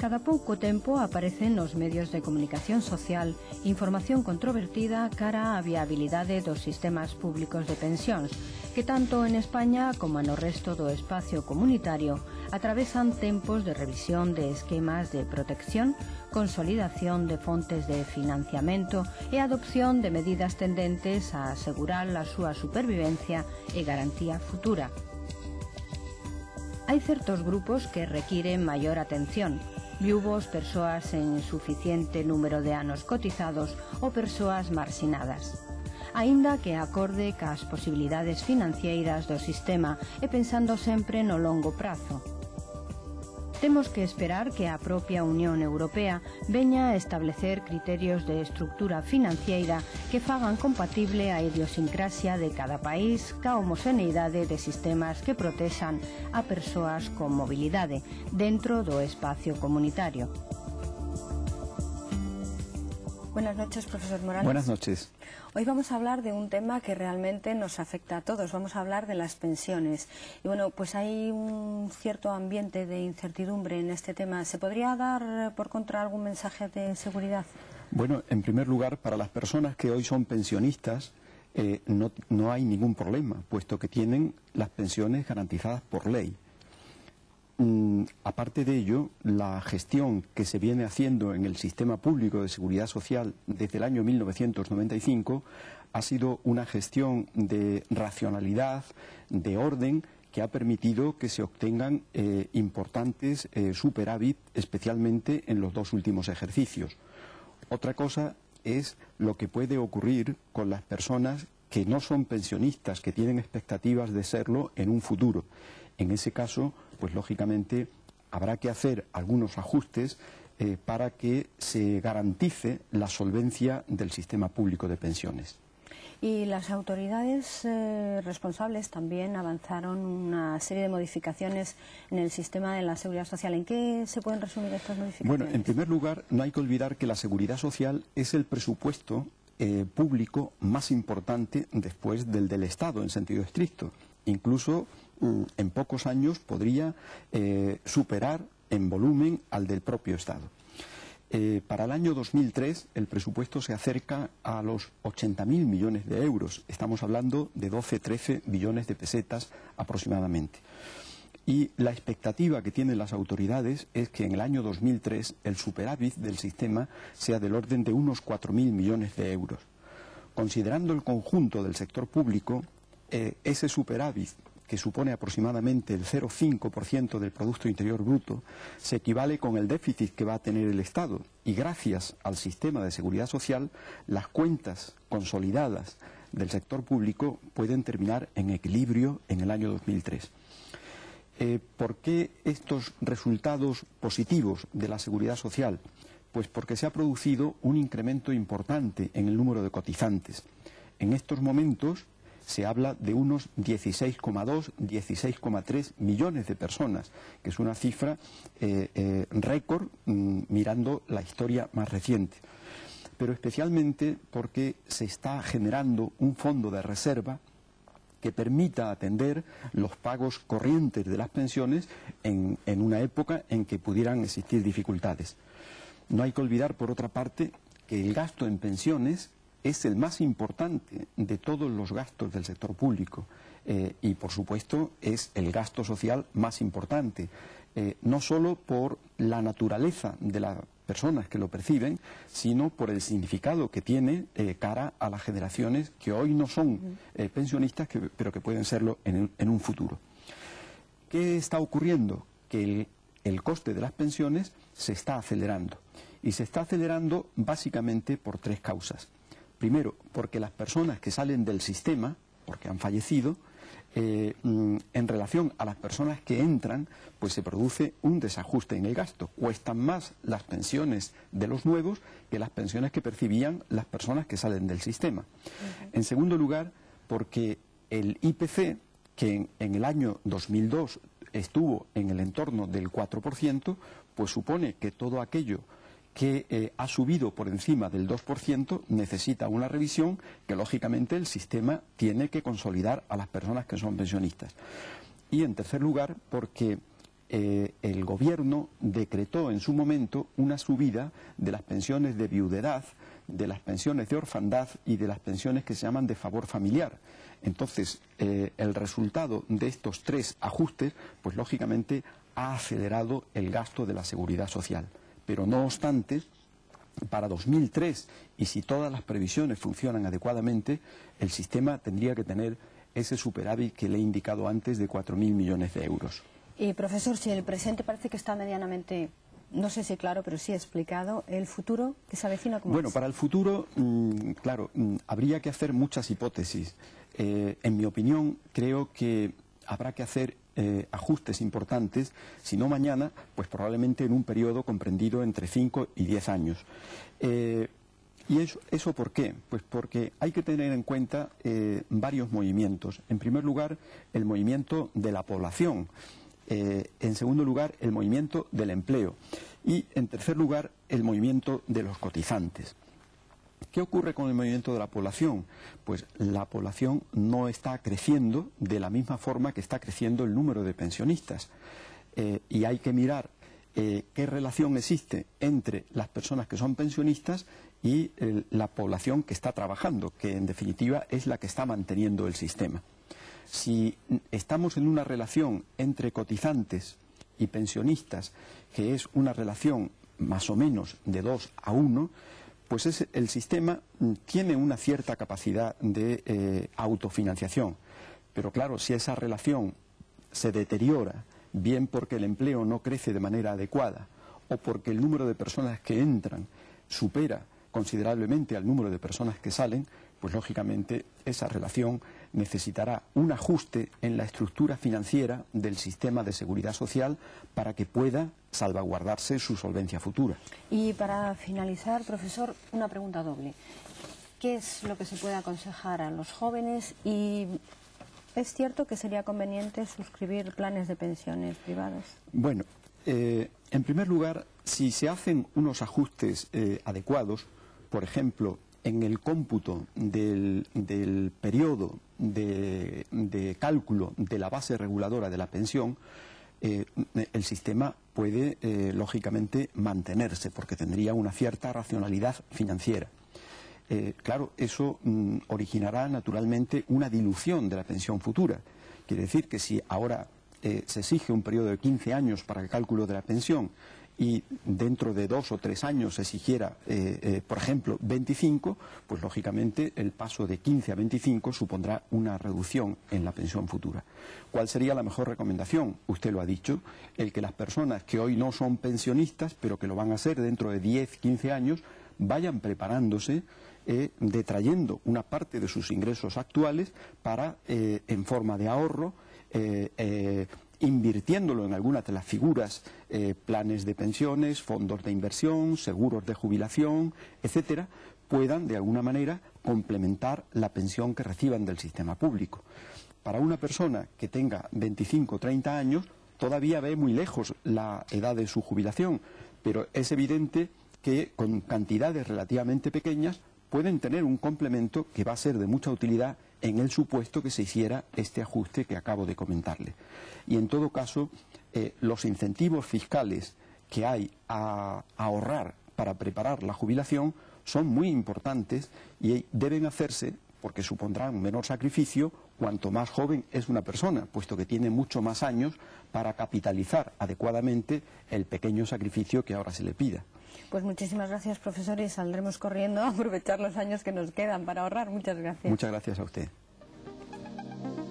Cada pouco tempo aparecen nos medios de comunicación social información controvertida cara á viabilidade dos sistemas públicos de pensións, que tanto en España como no resto do espacio comunitario atravesan tempos de revisión de esquemas de protección, consolidación de fontes de financiamento e adopción de medidas tendentes a asegurar a súa supervivencia e garantía futura. Hai certos grupos que requiren maior atención: viúvos, persoas en insuficiente número de anos cotizados ou persoas marxinadas. Aínda que acorde cas posibilidades financeiras do sistema e pensando sempre no longo prazo. Temos que esperar que a propia Unión Europea veña a establecer criterios de estructura financiera que fagan compatible a idiosincrasia de cada país ca homoxeneidade de sistemas que protexan a persoas con mobilidade dentro do espacio comunitario. Buenas noches, profesor Morales. Buenas noches. Hoy vamos a hablar de un tema que realmente nos afecta a todos. Vamos a hablar de las pensiones. Y bueno, pues hay un cierto ambiente de incertidumbre en este tema. ¿Se podría dar, por contra, algún mensaje de seguridad? Bueno, en primer lugar, para las personas que hoy son pensionistas, no hay ningún problema, puesto que tienen las pensiones garantizadas por ley. Aparte de ello, la gestión que se viene haciendo en el sistema público de seguridad social desde el año 1995 ha sido una gestión de racionalidad, de orden, que ha permitido que se obtengan importantes superávit, especialmente en los dos últimos ejercicios. Otra cosa es lo que puede ocurrir con las personas que no son pensionistas, que tienen expectativas de serlo en un futuro. En ese caso, pues lógicamente habrá que hacer algunos ajustes para que se garantice la solvencia del sistema público de pensiones. Y las autoridades responsables también avanzaron una serie de modificaciones en el sistema de la seguridad social. ¿En qué se pueden resumir estas modificaciones? Bueno, en primer lugar, no hay que olvidar que la seguridad social es el presupuesto público más importante después del Estado, en sentido estricto. Incluso en pocos años podría superar en volumen al del propio Estado. Para el año 2003 el presupuesto se acerca a los 80.000 millones de euros. Estamos hablando de 12-13 billones de pesetas aproximadamente. Y la expectativa que tienen las autoridades es que en el año 2003 el superávit del sistema sea del orden de unos 4.000 millones de euros. Considerando el conjunto del sector público, ese superávit, que supone aproximadamente el 0,5% del Producto Interior Bruto, se equivale con el déficit que va a tener el Estado. Y gracias al sistema de seguridad social, las cuentas consolidadas del sector público pueden terminar en equilibrio en el año 2003. ¿Por qué estos resultados positivos de la seguridad social? Pues porque se ha producido un incremento importante en el número de cotizantes. En estos momentos se habla de unos 16,2, 16,3 millones de personas, que es una cifra récord mirando la historia más reciente. Pero especialmente porque se está generando un fondo de reserva que permita atender los pagos corrientes de las pensiones en una época en que pudieran existir dificultades. No hay que olvidar, por otra parte, que el gasto en pensiones es el más importante de todos los gastos del sector público y, por supuesto, es el gasto social más importante, no solo por la naturaleza de las personas que lo perciben, sino por el significado que tiene cara a las generaciones que hoy no son pensionistas, pero que pueden serlo en un futuro. ¿Qué está ocurriendo? Que el coste de las pensiones se está acelerando, y se está acelerando básicamente por tres causas. Primero, porque las personas que salen del sistema, porque han fallecido, en relación a las personas que entran, pues se produce un desajuste en el gasto. Cuestan más las pensiones de los nuevos que las pensiones que percibían las personas que salen del sistema. En segundo lugar, porque el IPC, que en el año 2002 estuvo en el entorno del 4%, pues supone que todo aquello que ha subido por encima del 2% necesita una revisión que lógicamente el sistema tiene que consolidar a las personas que son pensionistas. Y en tercer lugar, porque el gobierno decretó en su momento una subida de las pensiones de viudedad, de las pensiones de orfandad y de las pensiones que se llaman de favor familiar. Entonces, el resultado de estos tres ajustes, pues lógicamente ha acelerado el gasto de la seguridad social. Pero no obstante, para 2003, y si todas las previsiones funcionan adecuadamente, el sistema tendría que tener ese superávit que le he indicado antes de 4.000 millones de euros. Y profesor, si el presente parece que está medianamente, no sé si claro, pero sí explicado, ¿el futuro que se avecina cómo Bueno, es? para el futuro, claro, habría que hacer muchas hipótesis. En mi opinión, creo que habrá que hacer ajustes importantes, si no mañana, pues probablemente en un periodo comprendido entre 5 y 10 años. ¿Y eso por qué? Pues porque hay que tener en cuenta varios movimientos. En primer lugar, el movimiento de la población. En segundo lugar, el movimiento del empleo. Y en tercer lugar, el movimiento de los cotizantes. ¿Qué ocurre con el movimiento de la población? Pues la población no está creciendo de la misma forma que está creciendo el número de pensionistas. Y hay que mirar qué relación existe entre las personas que son pensionistas y la población que está trabajando, que en definitiva es la que está manteniendo el sistema. Si estamos en una relación entre cotizantes y pensionistas, que es una relación más o menos de 2 a 1, pues el sistema tiene una cierta capacidad de autofinanciación. Pero claro, si esa relación se deteriora, bien porque el empleo no crece de manera adecuada o porque el número de personas que entran supera considerablemente al número de personas que salen, pues lógicamente esa relación necesitará un ajuste en la estructura financiera del sistema de seguridad social para que pueda salvaguardarse su solvencia futura. Y para finalizar, profesor, una pregunta doble. ¿Qué es lo que se puede aconsejar a los jóvenes? Y ¿es cierto que sería conveniente suscribir planes de pensiones privados? Bueno, en primer lugar, si se hacen unos ajustes adecuados, por ejemplo, en el cómputo del periodo de cálculo de la base reguladora de la pensión, el sistema puede, lógicamente, mantenerse, porque tendría una cierta racionalidad financiera. Claro, eso originará, naturalmente, una dilución de la pensión futura. Quiere decir que si ahora se exige un periodo de 15 años para el cálculo de la pensión y dentro de 2 o 3 años se exigiera, por ejemplo, 25, pues lógicamente el paso de 15 a 25 supondrá una reducción en la pensión futura. ¿Cuál sería la mejor recomendación? Usted lo ha dicho, el que las personas que hoy no son pensionistas, pero que lo van a ser dentro de 10, 15 años, vayan preparándose, detrayendo una parte de sus ingresos actuales para, en forma de ahorro, invirtiéndolo en algunas de las figuras, planes de pensiones, fondos de inversión, seguros de jubilación, etcétera, puedan de alguna manera complementar la pensión que reciban del sistema público. Para una persona que tenga 25 o 30 años, todavía ve muy lejos la edad de su jubilación, pero es evidente que con cantidades relativamente pequeñas pueden tener un complemento que va a ser de mucha utilidad en el supuesto que se hiciera este ajuste que acabo de comentarle. Y en todo caso, los incentivos fiscales que hay a ahorrar para preparar la jubilación son muy importantes y deben hacerse porque supondrán un menor sacrificio cuanto más joven es una persona, puesto que tiene mucho más años para capitalizar adecuadamente el pequeño sacrificio que ahora se le pida. Pues muchísimas gracias, profesor, y saldremos corriendo a aprovechar los años que nos quedan para ahorrar. Muchas gracias. Muchas gracias a usted.